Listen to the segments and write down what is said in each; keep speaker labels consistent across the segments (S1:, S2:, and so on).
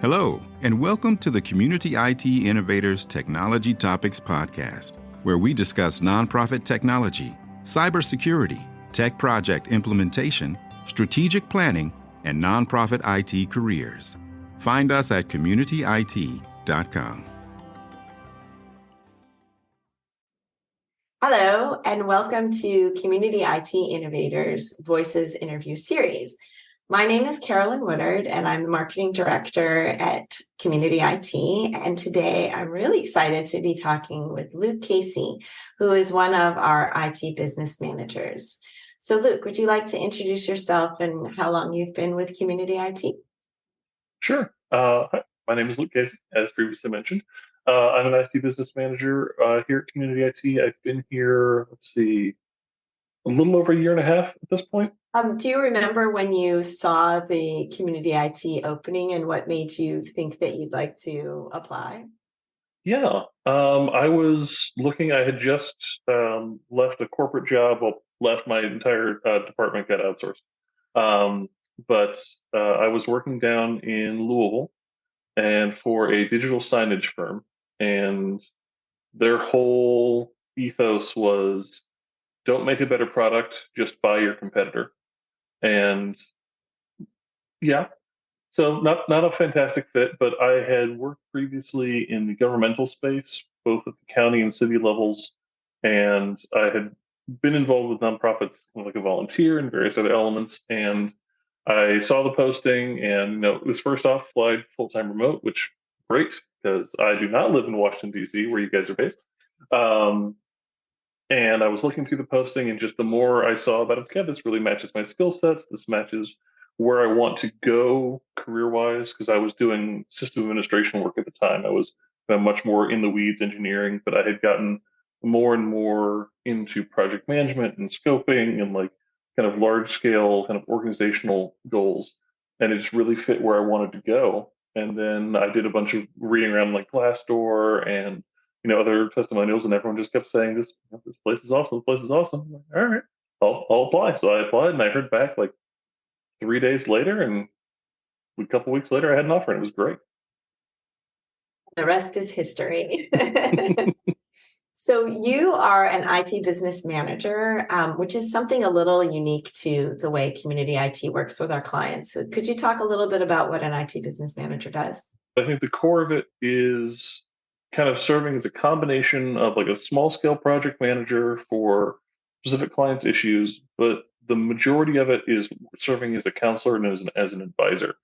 S1: Hello, and welcome to the Community IT Innovators Technology Topics Podcast, where we discuss nonprofit technology, cybersecurity, tech project implementation, strategic planning, and nonprofit IT careers. Find us at communityit.com.
S2: Hello, and welcome to Community IT Innovators Voices interview series. My name is Carolyn Woodard, and I'm the marketing director at Community IT. And today I'm really excited to be talking with Luke Casey, who is one of our IT business managers. So Luke, would you like to introduce yourself and how long you've been with Community IT?
S3: Sure. Hi, my name is Luke Casey, as previously mentioned. I'm an IT business manager here at Community IT. I've been here, a little over a year and a half at this point.
S2: Do you remember when you saw the Community IT opening and what made you think that you'd like to apply?
S3: Yeah, I was looking. I had just left a corporate job. Well, left my entire department, got outsourced. But I was working down in Louisville and for a digital signage firm, and their whole ethos was don't make a better product, just buy your competitor. And yeah, so not a fantastic fit, but I had worked previously in the governmental space, both at the county and city levels, and I had been involved with nonprofits like a volunteer and various other elements. And I saw the posting, and it was first off applied full-time remote, which great because I do not live in Washington D.C. where you guys are based. And I was looking through the posting, and just the more I saw about it, okay, this really matches my skill sets. This matches where I want to go career-wise, because I was doing system administration work at the time. I was much more in the weeds engineering, but I had gotten more and more into project management and scoping and like kind of large-scale kind of organizational goals, and it just really fit where I wanted to go. And then I did a bunch of reading around like Glassdoor and other testimonials, and everyone just kept saying this place is awesome. This place is awesome. I'm like, all right, I'll apply. So I applied, and I heard back like 3 days later, and a couple weeks later, I had an offer, and it was great.
S2: The rest is history. So you are an IT business manager, which is something a little unique to the way Community IT works with our clients. So could you talk a little bit about what an IT business manager does?
S3: I think the core of it is kind of serving as a combination of like a small scale project manager for specific clients' issues, but the majority of it is serving as a counselor and as an advisor.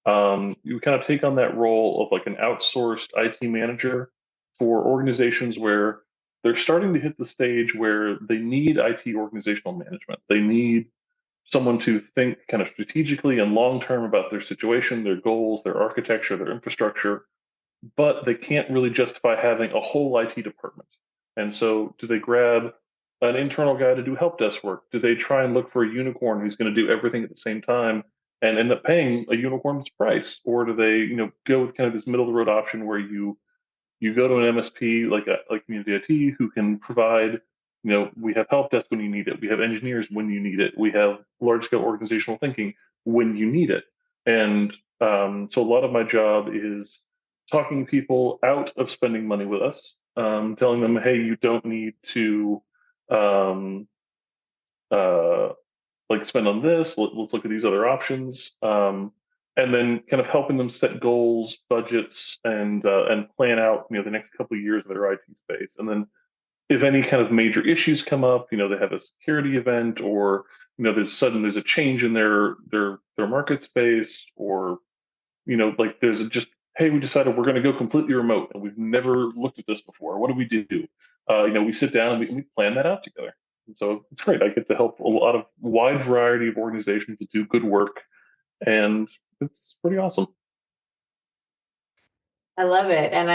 S3: You kind of take on that role of like an outsourced IT manager for organizations where they're starting to hit the stage where they need IT organizational management. They need someone to think kind of strategically and long term about their situation, their goals, their architecture, their infrastructure, but they can't really justify having a whole IT department. And so, do they grab an internal guy to do help desk work? Do they try and look for a unicorn who's going to do everything at the same time and end up paying a unicorn's price? Or do they, go with kind of this middle of the road option where you go to an MSP like Community IT who can provide, we have help desk when you need it. We have engineers when you need it. We have large scale organizational thinking when you need it. And so a lot of my job is talking people out of spending money with us, telling them, hey, you don't need to spend on this. Let's look at these other options. And then kind of helping them set goals, budgets, and plan out, the next couple of years of their IT space. And then if any kind of major issues come up, they have a security event, or there's a change in their market space, or there's just, hey, we decided we're going to go completely remote and we've never looked at this before. What do we do? We sit down and we plan that out together. And so it's great. I get to help a lot of wide variety of organizations to do good work, and it's pretty awesome.
S2: I love it. And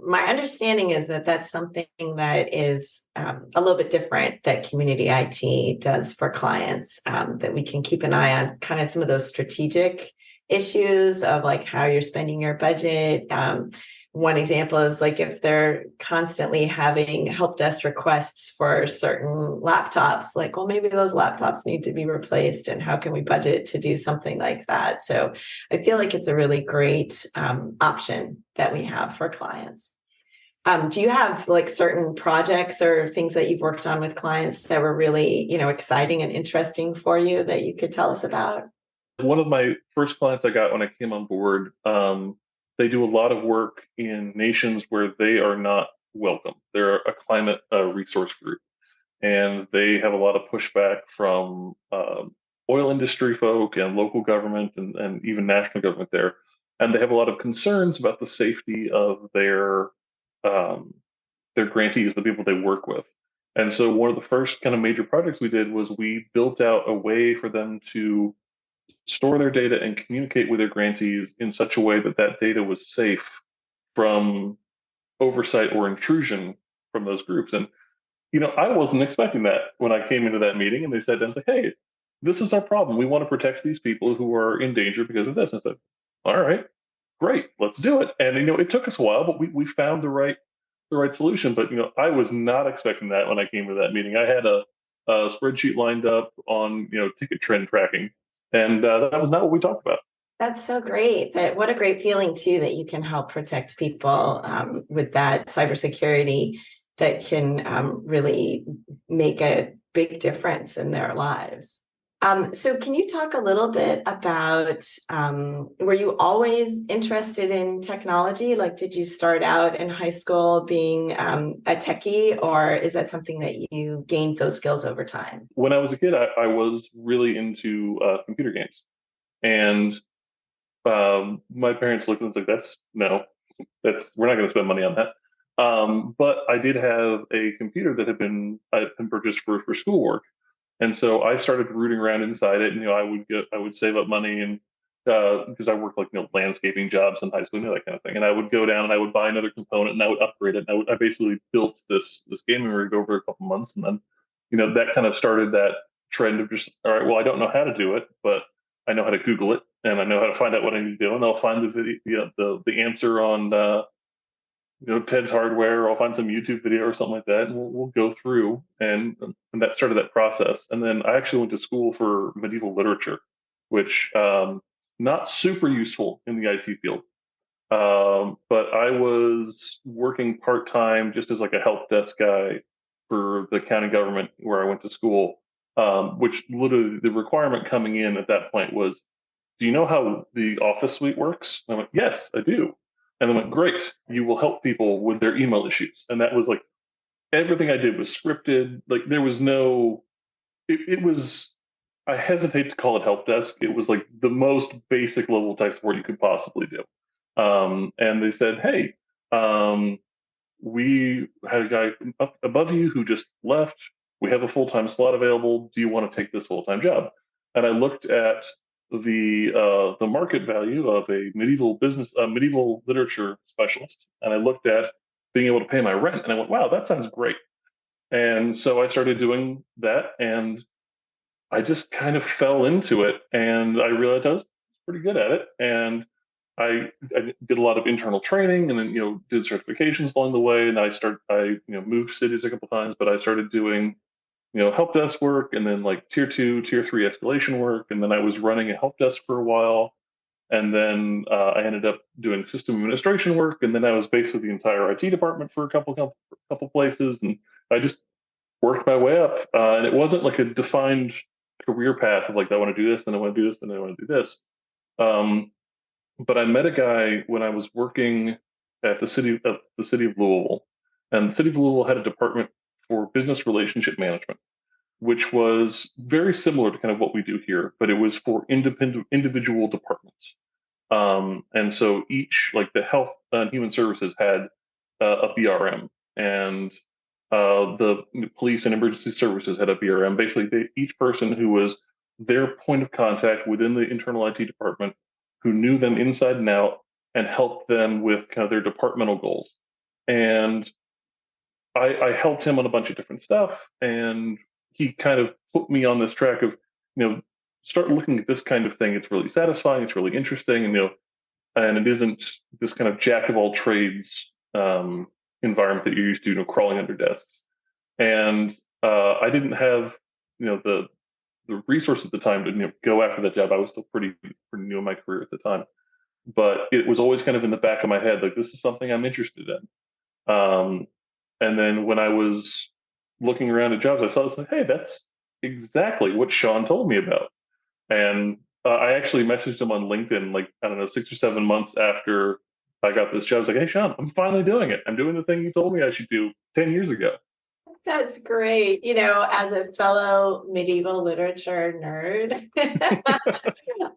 S2: my understanding is that that's something that is a little bit different that Community IT does for clients, that we can keep an eye on kind of some of those strategic issues of like how you're spending your budget. one example is like if they're constantly having help desk requests for certain laptops, like, well, maybe those laptops need to be replaced, and how can we budget to do something like that? So I feel like it's a really great option that we have for clients. Do you have like certain projects or things that you've worked on with clients that were really, exciting and interesting for you that you could tell us about?
S3: One of my first clients I got when I came on board, they do a lot of work in nations where they are not welcome. They're a climate resource group, and they have a lot of pushback from oil industry folk and local government and even national government there. And they have a lot of concerns about the safety of um, their grantees, the people they work with. And so one of the first kind of major projects we did was we built out a way for them to store their data and communicate with their grantees in such a way that that data was safe from oversight or intrusion from those groups. And I wasn't expecting that when I came into that meeting, and they said, and said, "Hey, this is our problem. We want to protect these people who are in danger because of this." And I said, "All right, great, let's do it." And it took us a while, but we found the right solution. But I was not expecting that when I came to that meeting. I had a spreadsheet lined up on ticket trend tracking, and that was not what we talked about.
S2: That's so great. What a great feeling too that you can help protect people with that cybersecurity that can really make a big difference in their lives. So can you talk a little bit about, were you always interested in technology? Like, did you start out in high school being a techie, or is that something that you gained those skills over time?
S3: When I was a kid, I was really into computer games, and my parents looked at us like, "That's no, we're not going to spend money on that." But I did have a computer that had been purchased for schoolwork, and so I started rooting around inside it. And I would save up money, and because I worked like landscaping jobs in high school, that kind of thing. And I would go down and I would buy another component and I would upgrade it. And I basically built this gaming rig over a couple months, and then that kind of started that trend of just, all right, well, I don't know how to do it, but I know how to Google it and I know how to find out what I need to do, and I'll find the video, the answer on Ted's Hardware, or I'll find some YouTube video or something like that, and we'll go through, and that started that process. And then I actually went to school for medieval literature, which not super useful in the IT field. But I was working part time just as like a help desk guy for the county government where I went to school, which literally the requirement coming in at that point was, "Do you know how the Office suite works?" And I went, "Yes, I do." And they went, "Great, you will help people with their email issues." And that was like everything I did was scripted. Like there was no, it was, I hesitate to call it help desk. It was like the most basic level tech support you could possibly do. And they said, "Hey, um, we had a guy up above you who just left. We have a full-time slot available. Do you want to take this full-time job?" And I looked at the market value of a medieval literature specialist, and I looked at being able to pay my rent, and I went, "Wow, that sounds great." And so I started doing that, and I just kind of fell into it, and I realized I was pretty good at it, and I did a lot of internal training, and then did certifications along the way, and I moved cities a couple times, but I started doing help desk work, and then like tier 2, tier 3 escalation work, and then I was running a help desk for a while, and then I ended up doing system administration work, and then I was basically the entire IT department for a couple places, and I just worked my way up, and it wasn't like a defined career path of like, I want to do this, then I want to do this, then I want to do this. Um, but I met a guy when I was working at the city of Louisville, and the city of Louisville had a department for business relationship management, which was very similar to kind of what we do here, but it was for independent individual departments. And so each, like the health and human services had a BRM, and the police and emergency services had a BRM. Basically, each person who was their point of contact within the internal IT department, who knew them inside and out, and helped them with kind of their departmental goals. And I helped him on a bunch of different stuff, and he kind of put me on this track of, start looking at this kind of thing. It's really satisfying. It's really interesting, and and it isn't this kind of jack of all trades environment that you're used to, crawling under desks. And I didn't have, the resources at the time to go after that job. I was still pretty new in my career at the time, but it was always kind of in the back of my head, like, this is something I'm interested in. And then when I was looking around at jobs, I saw this, like, hey, that's exactly what Sean told me about. And I actually messaged him on LinkedIn, like, I don't know, 6 or 7 months after I got this job. I was like, hey, Sean, I'm finally doing it. I'm doing the thing you told me I should do 10 years ago.
S2: That's great. As a fellow medieval literature nerd,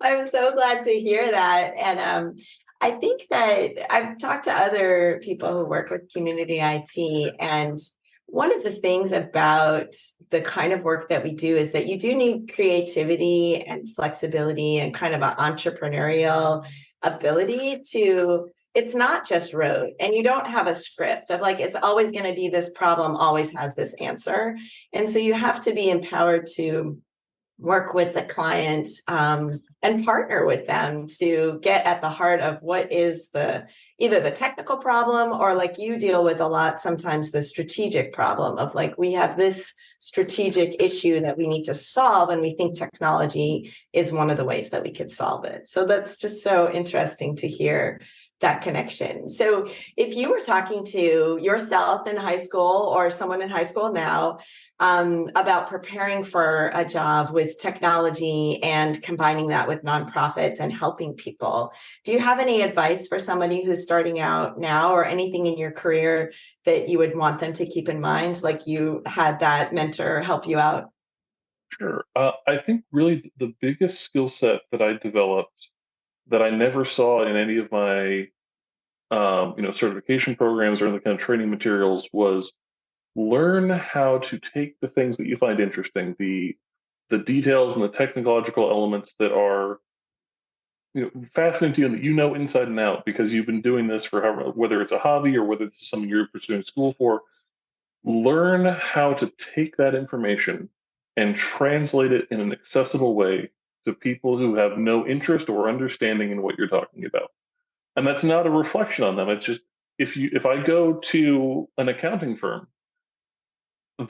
S2: I'm so glad to hear that. And I think that I've talked to other people who work with community IT, and one of the things about the kind of work that we do is that you do need creativity and flexibility and kind of an entrepreneurial ability to, it's not just rote, and you don't have a script of like, it's always going to be this problem, always has this answer. And so you have to be empowered to work with the client, and partner with them to get at the heart of what is either the technical problem, or like you deal with a lot sometimes, the strategic problem of like, we have this strategic issue that we need to solve, and we think technology is one of the ways that we could solve it. So that's just so interesting to hear that connection. So if you were talking to yourself in high school or someone in high school now, about preparing for a job with technology and combining that with nonprofits and helping people, do you have any advice for somebody who's starting out now, or anything in your career that you would want them to keep in mind, like you had that mentor help you out?
S3: Sure. I think really the biggest skill set that I developed that I never saw in any of my certification programs or any kind of training materials was learn how to take the things that you find interesting, the details and the technological elements that are fascinating to you and that inside and out because you've been doing this for however, whether it's a hobby or whether it's something you're pursuing school for. Learn how to take that information and translate it in an accessible way to people who have no interest or understanding in what you're talking about. And that's not a reflection on them. It's just if I go to an accounting firm,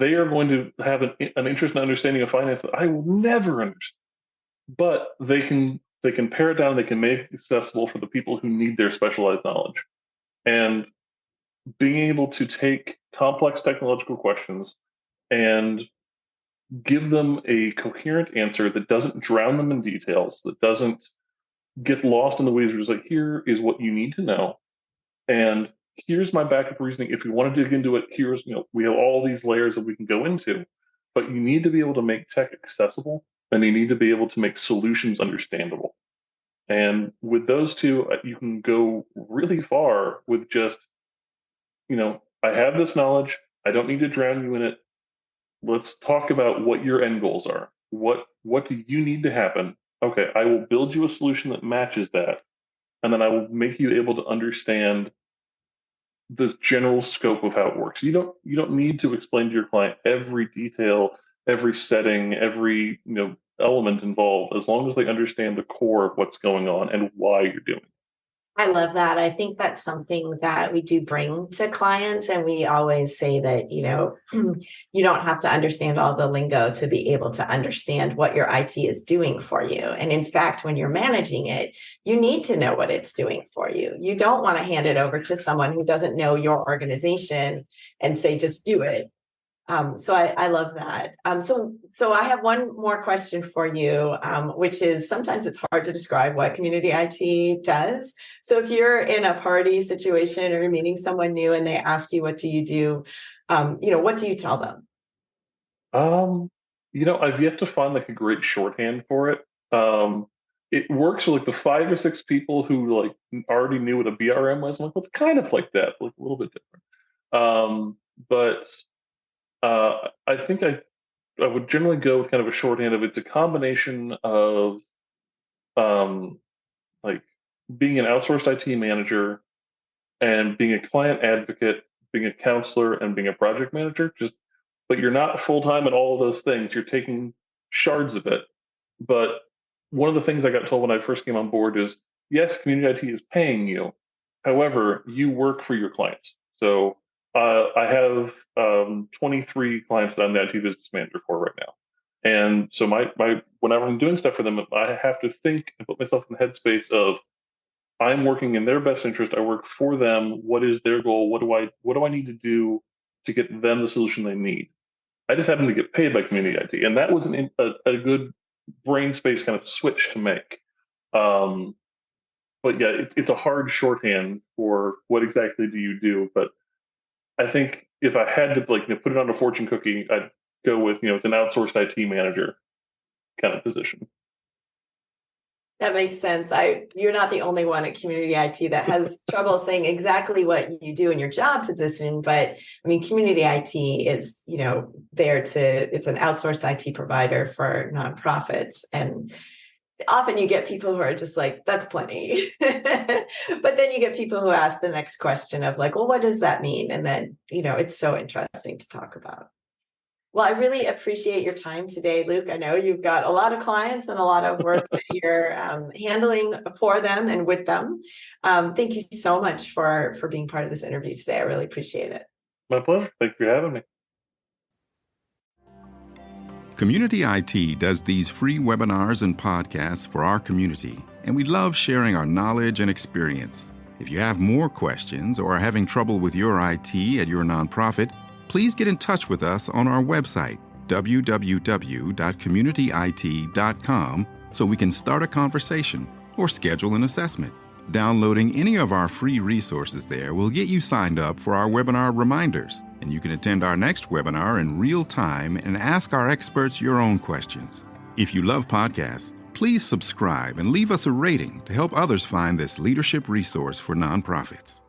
S3: they are going to have an interest and understanding of finance that I will never understand. But they can pare it down. They can make it accessible for the people who need their specialized knowledge. And being able to take complex technological questions and give them a coherent answer that doesn't drown them in details, that doesn't get lost in the weeds. It's like, here is what you need to know, and here's my backup reasoning. If you want to dig into it, we have all these layers that we can go into, but you need to be able to make tech accessible, and you need to be able to make solutions understandable. And with those two, you can go really far with just, I have this knowledge. I don't need to drown you in it. Let's talk about what your end goals are. What do you need to happen? Okay, I will build you a solution that matches that, and then I will make you able to understand the general scope of how it works. You don't need to explain to your client every detail, every setting, every element involved, as long as they understand the core of what's going on and why you're doing it.
S2: I love that. I think that's something that we do bring to clients. And we always say that, you don't have to understand all the lingo to be able to understand what your IT is doing for you. And in fact, when you're managing it, you need to know what it's doing for you. You don't want to hand it over to someone who doesn't know your organization and say, just do it. So I love that. So I have one more question for you, which is, sometimes it's hard to describe what community IT does. So if you're in a party situation or you're meeting someone new and they ask you, what do you do? What do you tell them?
S3: I've yet to find like a great shorthand for it. It works for like the 5 or 6 people who like already knew what a BRM was. I'm like, well, it's kind of like that, like a little bit different. But I think I would generally go with kind of a shorthand of it's a combination of um, like being an outsourced IT manager and being a client advocate, being a counselor, and being a project manager. But you're not full time at all of those things. You're taking shards of it. But one of the things I got told when I first came on board is yes, community IT is paying you. However, you work for your clients. So I have 23 clients that I'm the IT business manager for right now. And so my whenever I'm doing stuff for them, I have to think and put myself in the headspace of I'm working in their best interest. I work for them. What is their goal? What do I need to do to get them the solution they need? I just happen to get paid by community IT, and that was a good brain space kind of switch to make. Um, but yeah, it's a hard shorthand for what exactly do you do. But I think if I had to put it on a fortune cookie, I'd go with it's an outsourced IT manager kind of position.
S2: That makes sense. You're not the only one at Community IT that has trouble saying exactly what you do in your job position, but I mean, Community IT is, it's an outsourced IT provider for nonprofits. And often you get people who are just like, that's plenty. But then you get people who ask the next question of like, well, what does that mean? And then, it's so interesting to talk about. Well, I really appreciate your time today, Luke. I know you've got a lot of clients and a lot of work that you're handling for them and with them. Thank you so much for being part of this interview today. I really appreciate it.
S3: My pleasure. Thank you for having me.
S1: Community IT does these free webinars and podcasts for our community, and we love sharing our knowledge and experience. If you have more questions or are having trouble with your IT at your nonprofit, please get in touch with us on our website, www.communityit.com, so we can start a conversation or schedule an assessment. Downloading any of our free resources there will get you signed up for our webinar reminders, and you can attend our next webinar in real time and ask our experts your own questions. If you love podcasts, please subscribe and leave us a rating to help others find this leadership resource for nonprofits.